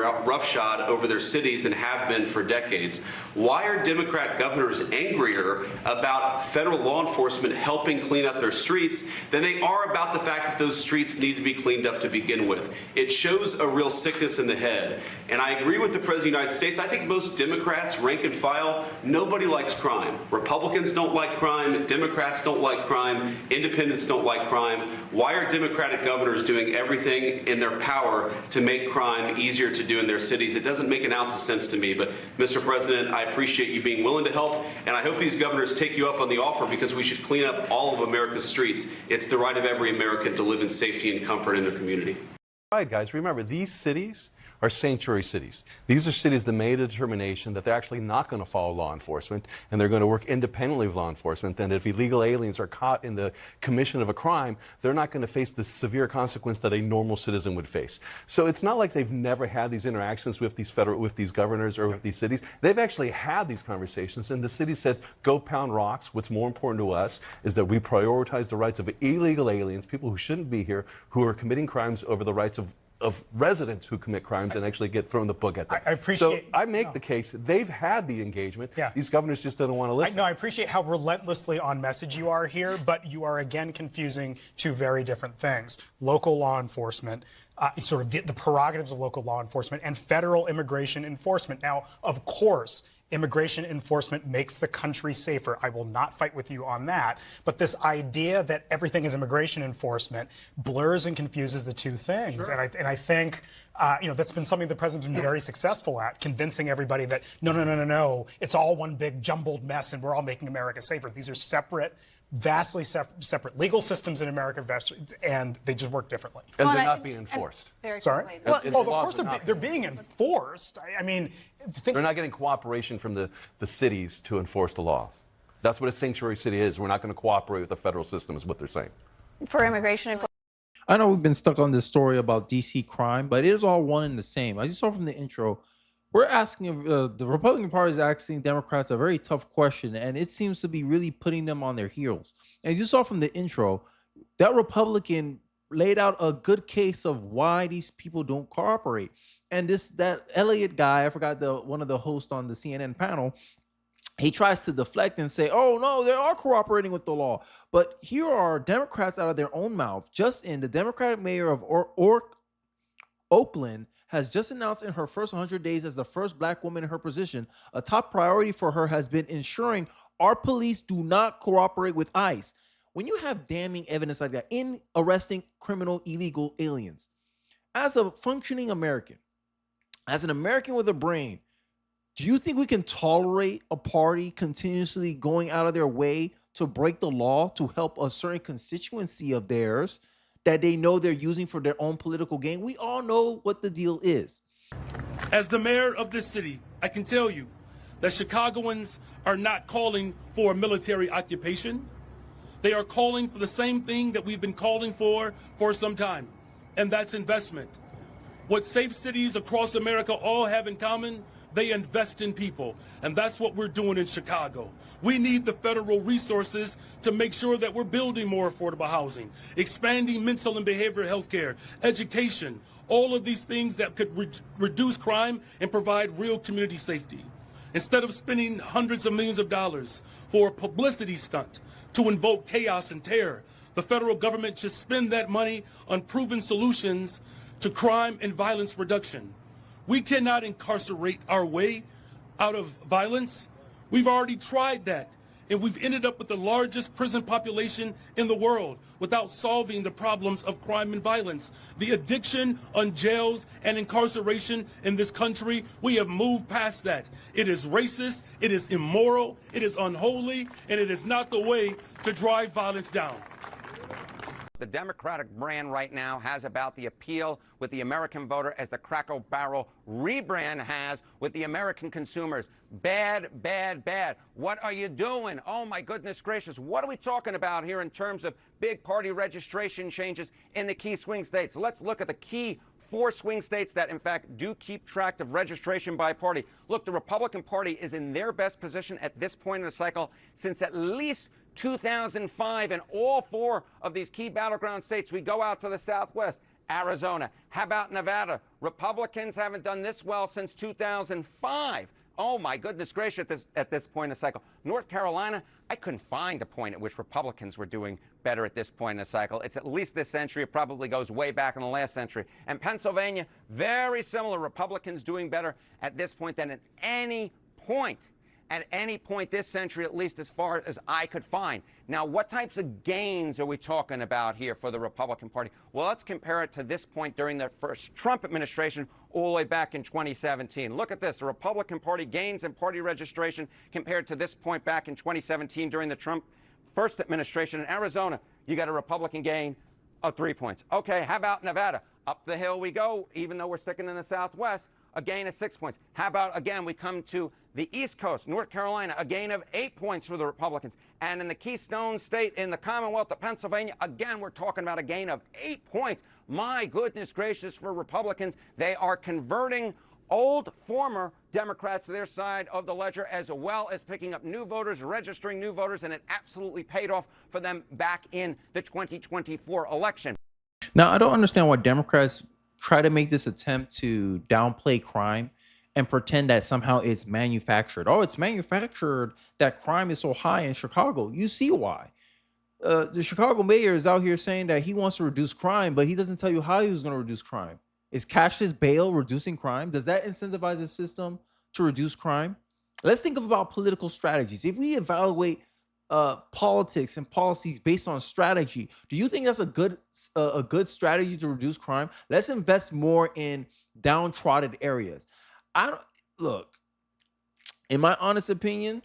roughshod over their cities and have been for decades. Why are Democrat governors angrier about federal law enforcement helping clean up their streets than they are about the fact that those streets need to be cleaned up to begin with? It shows a real sickness in the head. And I agree with the President of the United States. I think most Democrats, rank and file, nobody likes crime. Republicans don't like crime. Democrats don't like crime. Independents don't like crime. Why are Democratic governors doing everything in their power to make crime easier to do in their cities? It doesn't make an ounce of sense to me. But, Mr. President, I appreciate you being willing to help, and I hope these governors take you up on the offer, because we should clean up all of America's streets. It's the right of every American to live in safety and comfort in their community. All right, guys, remember, these cities are sanctuary cities. These are cities that made a determination that they're actually not going to follow law enforcement, and they're going to work independently of law enforcement. And if illegal aliens are caught in the commission of a crime, they're not going to face the severe consequence that a normal citizen would face. So it's not like they've never had these interactions with these governors or with these cities. They've actually had these conversations, and the city said, go pound rocks. What's more important to us is that we prioritize the rights of illegal aliens, people who shouldn't be here, who are committing crimes, over the rights of residents who commit crimes and actually get thrown the book at them. I appreciate. So I make the case they've had the engagement. Yeah. These governors just don't want to listen. I appreciate how relentlessly on message you are here, but you are again confusing two very different things: local law enforcement, sort of the prerogatives of local law enforcement, and federal immigration enforcement. Now, of course, immigration enforcement makes the country safer. I will not fight with you on that. But this idea that everything is immigration enforcement blurs and confuses the two things. Sure. And I think, that's been something the president's been very successful at, convincing everybody that no, it's all one big jumbled mess and we're all making America safer. These are separate, vastly separate legal systems in America, and they just work differently. And they're not being enforced. Sorry? Well, of course they're being enforced. I mean, they're not getting cooperation from the cities to enforce the laws. That's what a sanctuary city is. We're not going to cooperate with the federal system, is what they're saying. For immigration enforcement. I know we've been stuck on this story about D.C. crime, but it is all one and the same. As you saw from the intro, we're asking, the Republican Party is asking Democrats a very tough question, and it seems to be really putting them on their heels. As you saw from the intro, that Republican laid out a good case of why these people don't cooperate. And that Elliott guy, I forgot one of the hosts on the CNN panel, he tries to deflect and say, oh, no, they are cooperating with the law. But here are Democrats out of their own mouth. Just in, the Democratic mayor of Oakland has just announced in her first 100 days as the first black woman in her position, a top priority for her has been ensuring our police do not cooperate with ICE. When you have damning evidence like that in arresting criminal illegal aliens, as a functioning American, as an American with a brain, do you think we can tolerate a party continuously going out of their way to break the law to help a certain constituency of theirs that they know they're using for their own political gain? We all know what the deal is. As the mayor of this city, I can tell you that Chicagoans are not calling for a military occupation. They are calling for the same thing that we've been calling for some time, and that's investment. What safe cities across America all have in common, they invest in people, and that's what we're doing in Chicago. We need the federal resources to make sure that we're building more affordable housing, expanding mental and behavioral health care, education, all of these things that could reduce crime and provide real community safety. Instead of spending hundreds of millions of dollars for a publicity stunt to invoke chaos and terror, the federal government should spend that money on proven solutions to crime and violence reduction. We cannot incarcerate our way out of violence. We've already tried that, and we've ended up with the largest prison population in the world without solving the problems of crime and violence. The addiction on jails and incarceration in this country, we have moved past that. It is racist, it is immoral, it is unholy, and it is not the way to drive violence down. The Democratic brand right now has about the appeal with the American voter as the Cracker Barrel rebrand has with the American consumers. Bad, bad, bad. What are you doing? Oh, my goodness gracious. What are we talking about here in terms of big party registration changes in the key swing states? Let's look at the key 4 swing states that, in fact, do keep track of registration by party. Look, the Republican Party is in their best position at this point in the cycle since at least 2005, and all 4 of these key battleground states. We go out to the Southwest, Arizona. How about Nevada? Republicans haven't done this well since 2005. Oh, my goodness gracious, at this point in the cycle. North Carolina, I couldn't find a point at which Republicans were doing better at this point in the cycle. It's at least this century. It probably goes way back in the last century. And Pennsylvania, very similar. Republicans doing better at this point than at any point this century, at least as far as I could find. Now, what types of gains are we talking about here for the Republican Party? Well, let's compare it to this point during the first Trump administration all the way back in 2017. Look at this. The Republican Party gains in party registration compared to this point back in 2017 during the Trump first administration. In Arizona, you got a Republican gain of 3 points. Okay, how about Nevada? Up the hill we go, even though we're sticking in the Southwest, a gain of 6 points. How about, again, we come to the East Coast, North Carolina, a gain of 8 points for the Republicans. And in the Keystone State, in the Commonwealth of Pennsylvania, again, we're talking about a gain of 8 points. My goodness gracious, for Republicans, they are converting old former Democrats to their side of the ledger, as well as picking up new voters, registering new voters, and it absolutely paid off for them back in the 2024 election. Now, I don't understand why Democrats try to make this attempt to downplay crime and pretend that somehow it's manufactured. Oh, it's manufactured that crime is so high in Chicago. You see why. The Chicago mayor is out here saying that he wants to reduce crime, but he doesn't tell you how he was going to reduce crime. Is cashless bail reducing crime? Does that incentivize the system to reduce crime? Let's think about political strategies. If we evaluate politics and policies based on strategy, do you think that's a good strategy to reduce crime? Let's invest more in downtrodden areas. Look, in my honest opinion,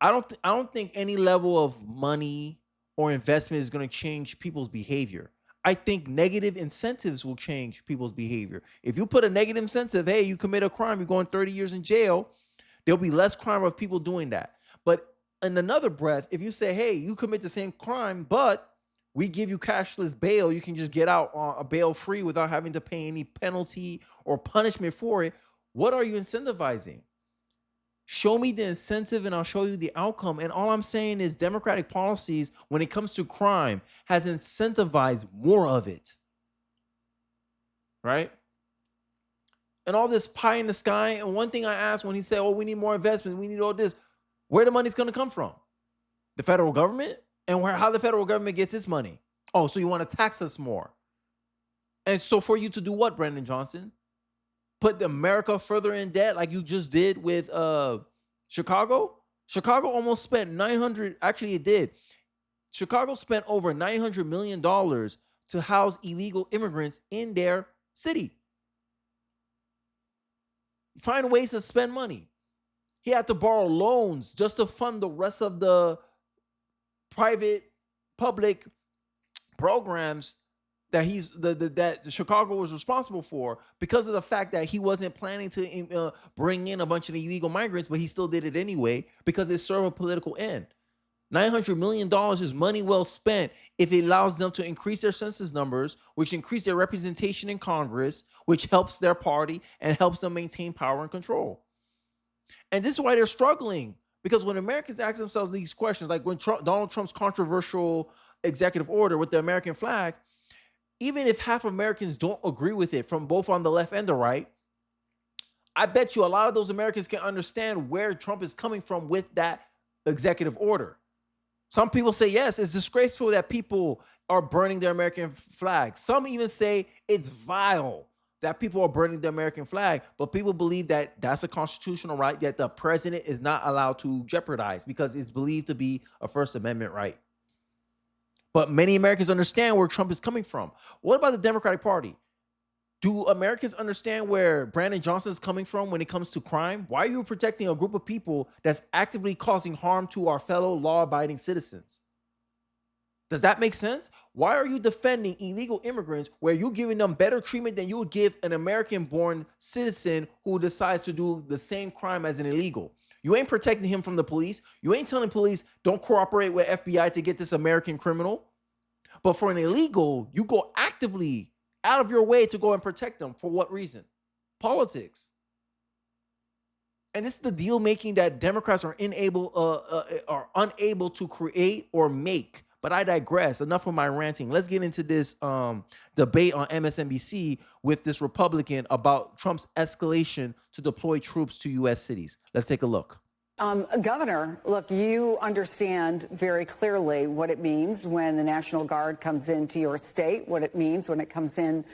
I don't think any level of money or investment is going to change people's behavior. I think negative incentives will change people's behavior. If you put a negative incentive, hey, you commit a crime, you're going 30 years in jail, there'll be less crime of people doing that. But in another breath, if you say, hey, you commit the same crime, but we give you cashless bail, you can just get out on a bail free without having to pay any penalty or punishment for it. What are you incentivizing? Show me the incentive and I'll show you the outcome. And all I'm saying is Democratic policies, when it comes to crime, has incentivized more of it. Right? And all this pie in the sky. And one thing I asked when he said, oh, we need more investment, we need all this, where the money's going to come from? The federal government? And how the federal government gets its money? Oh, so you want to tax us more. And so for you to do what, Brandon Johnson? Put America further in debt like you just did with Chicago? Chicago almost spent it did. Chicago spent over $900 million to house illegal immigrants in their city. Find ways to spend money. He had to borrow loans just to fund the rest of the private, public programs that that Chicago was responsible for, because of the fact that he wasn't planning to bring in a bunch of illegal migrants, but he still did it anyway because it served a political end. $900 million is money well spent if it allows them to increase their census numbers, which increase their representation in Congress, which helps their party and helps them maintain power and control. And this is why they're struggling, because when Americans ask themselves these questions, like when Donald Trump's controversial executive order with the American flag, even if half Americans don't agree with it from both on the left and the right, I bet you a lot of those Americans can understand where Trump is coming from with that executive order. Some people say, yes, it's disgraceful that people are burning their American flag. Some even say it's vile that people are burning the American flag, but people believe that that's a constitutional right that the president is not allowed to jeopardize because it's believed to be a First Amendment right. But many Americans understand where Trump is coming from. What about the Democratic Party? Do Americans understand where Brandon Johnson is coming from when it comes to crime? Why are you protecting a group of people that's actively causing harm to our fellow law-abiding citizens? Does that make sense? Why are you defending illegal immigrants where you're giving them better treatment than you would give an American-born citizen who decides to do the same crime as an illegal? You ain't protecting him from the police. You ain't telling police, don't cooperate with FBI to get this American criminal. But for an illegal, you go actively out of your way to go and protect them. For what reason? Politics. And this is the deal making that Democrats are unable to create or make But I digress. Enough of my ranting. Let's get into this debate on MSNBC with this Republican about Trump's escalation to deploy troops to U.S. cities. Let's take a look. Governor, look, you understand very clearly what it means when the National Guard comes into your state, what it means when it comes in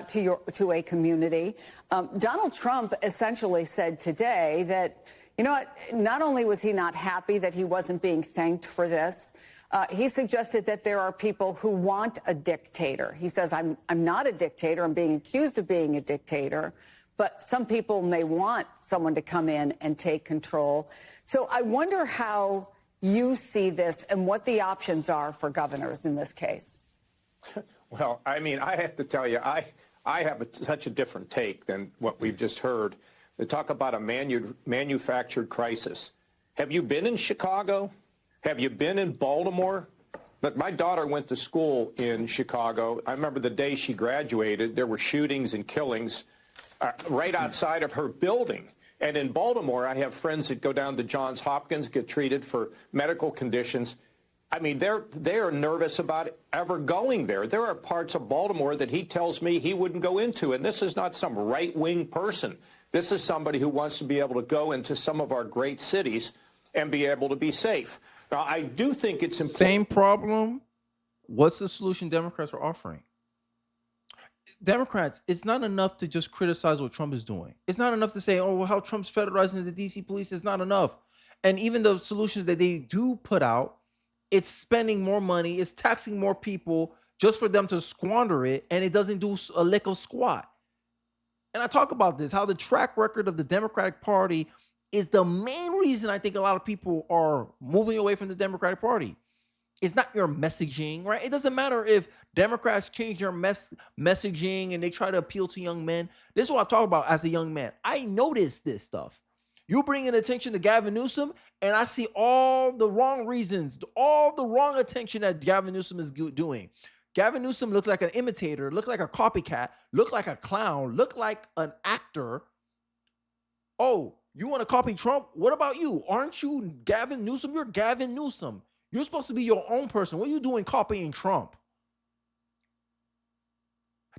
to a community. Donald Trump essentially said today that, you know what, not only was he not happy that he wasn't being thanked for this, he suggested that there are people who want a dictator. He says, I'm not a dictator. I'm being accused of being a dictator. But some people may want someone to come in and take control. So I wonder how you see this and what the options are for governors in this case. Well, I mean, I have to tell you, I have such a different take than what we've just heard. They talk about a manufactured crisis. Have you been in Chicago? Have you been in Baltimore? But my daughter went to school in Chicago. I remember the day she graduated, there were shootings and killings right outside of her building. And in Baltimore, I have friends that go down to Johns Hopkins, get treated for medical conditions. I mean, they are nervous about ever going there. There are parts of Baltimore that he tells me he wouldn't go into. And this is not some right-wing person. This is somebody who wants to be able to go into some of our great cities and be able to be safe. Now, I do think it's important. Same problem. What's the solution Democrats are offering? Democrats, it's not enough to just criticize what Trump is doing. It's not enough to say, oh, well, how Trump's federalizing the DC police is not enough. And even the solutions that they do put out, it's spending more money, it's taxing more people just for them to squander it, and it doesn't do a lick of squat. And I talk about this, how the track record of the Democratic Party is the main reason I think a lot of people are moving away from the Democratic Party. It's not your messaging, right? It doesn't matter if Democrats change their messaging and they try to appeal to young men. This is what I talk about as a young man. I notice this stuff. You bring in attention to Gavin Newsom, and I see all the wrong reasons, all the wrong attention that Gavin Newsom is doing. Gavin Newsom looks like an imitator, looked like a copycat, looked like a clown, looked like an actor. Oh, you want to copy Trump? What about you? Aren't you Gavin Newsom? You're Gavin Newsom. You're supposed to be your own person. What are you doing copying Trump?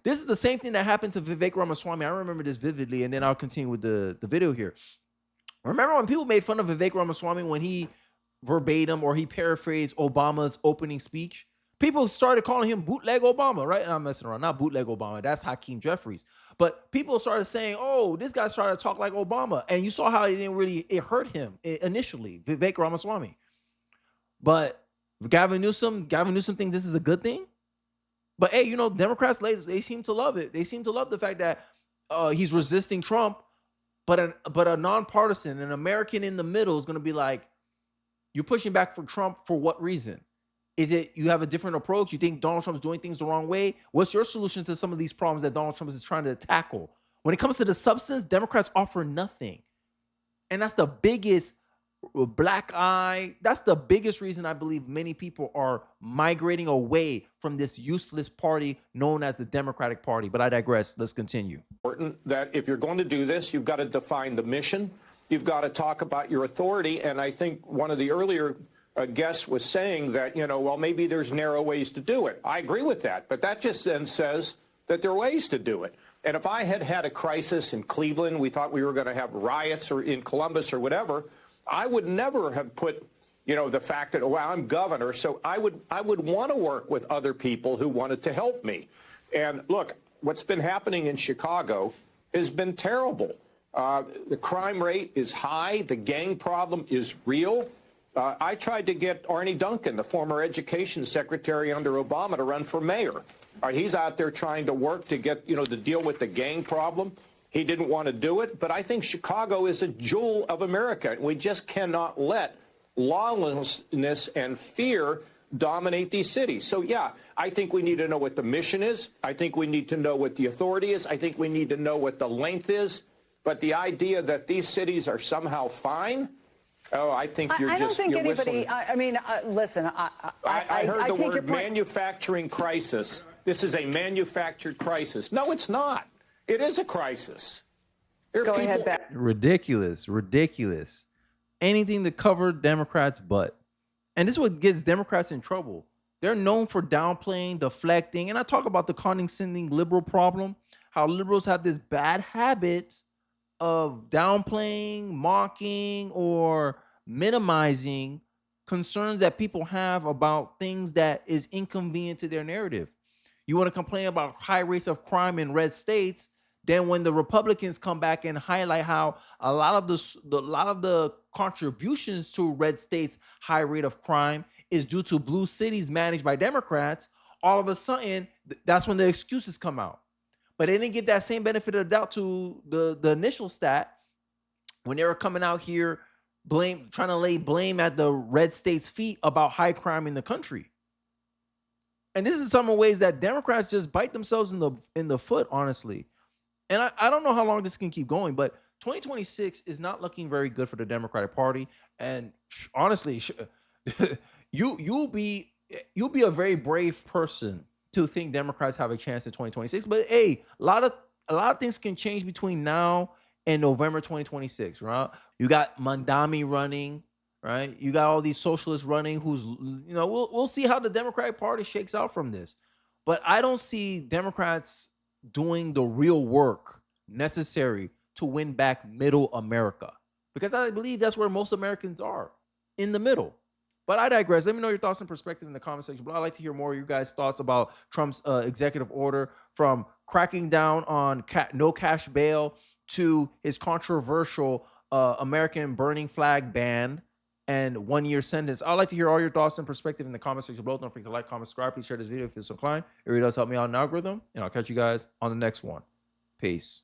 This is the same thing that happened to Vivek Ramaswamy. I remember this vividly, and then I'll continue with the video here. Remember when people made fun of Vivek Ramaswamy when he verbatim or he paraphrased Obama's opening speech? People started calling him bootleg Obama, right? And I'm messing around. Not bootleg Obama. That's Hakeem Jeffries. But people started saying, oh, this guy started to talk like Obama. And you saw how it hurt him initially, Vivek Ramaswamy. But Gavin Newsom thinks this is a good thing. But hey, you know, Democrats, they seem to love it. They seem to love the fact that he's resisting Trump, but a nonpartisan, an American in the middle is going to be like, you're pushing back for Trump for what reason? Is it you have a different approach? You think Donald Trump's doing things the wrong way? What's your solution to some of these problems that Donald Trump is trying to tackle? When it comes to the substance, Democrats offer nothing. And that's the biggest black eye. That's the biggest reason I believe many people are migrating away from this useless party known as the Democratic Party. But I digress. Let's continue. Important that if you're going to do this, you've got to define the mission. You've got to talk about your authority. And I think one of the earlier guest was saying that, you know, well, maybe there's narrow ways to do it. I agree with that. But that just then says that there are ways to do it. And if I had had a crisis in Cleveland, we thought we were going to have riots, or in Columbus or whatever, I would never have put, you know, the fact that, well, I'm governor, so I would want to work with other people who wanted to help me. And look, what's been happening in Chicago has been terrible. The crime rate is high. The gang problem is real. I tried to get Arnie Duncan, the former education secretary under Obama, to run for mayor. He's out there trying to work to get, you know, to deal with the gang problem. He didn't want to do it. But I think Chicago is a jewel of America. We just cannot let lawlessness and fear dominate these cities. So, yeah, I think we need to know what the mission is. I think we need to know what the authority is. I think we need to know what the length is. But the idea that these cities are somehow fine, oh, I think you're I don't just think you're anybody. whistling. I mean, listen. I heard the take your word point. manufacturing crisis. This is a manufactured crisis. No, it's not. It is a crisis. Go ahead, Beth. Ridiculous. Anything to cover Democrats' butt. And this is what gets Democrats in trouble. they're known for downplaying, deflecting, and I talk about the condescending liberal problem, how liberals have this bad habit of downplaying, mocking, or minimizing concerns that people have about things that is inconvenient to their narrative. You want to complain about high rates of crime in red states, then when the Republicans come back and highlight how a lot of the contributions to red states' high rate of crime is due to blue cities managed by Democrats, all of a sudden that's when the excuses come out. But they didn't give that same benefit of the doubt to the initial stat when they were coming out here trying to lay blame at the red states' feet about high crime in the country. And this is some of the ways that Democrats just bite themselves in the foot, honestly. And I don't know how long this can keep going, but 2026 is not looking very good for the Democratic Party. And honestly, you'll be a very brave person to think Democrats have a chance in 2026. But hey, a lot of things can change between now and November 2026, right? You got Mandami running, right? You got all these socialists running who's, we'll see how the Democratic Party shakes out from this. But I don't see Democrats doing the real work necessary to win back middle America, because I believe that's where most Americans are, in the middle. But I digress. Let me know your thoughts and perspective in the comment section. But I'd like to hear more of you guys' thoughts about Trump's executive order, from cracking down on no cash bail to his controversial American burning flag ban and 1-year sentence. I'd like to hear all your thoughts and perspective in the comment section below. Don't forget to like, comment, subscribe. Please share this video if you're so inclined. It really does help me out in the algorithm. And I'll catch you guys on the next one. Peace.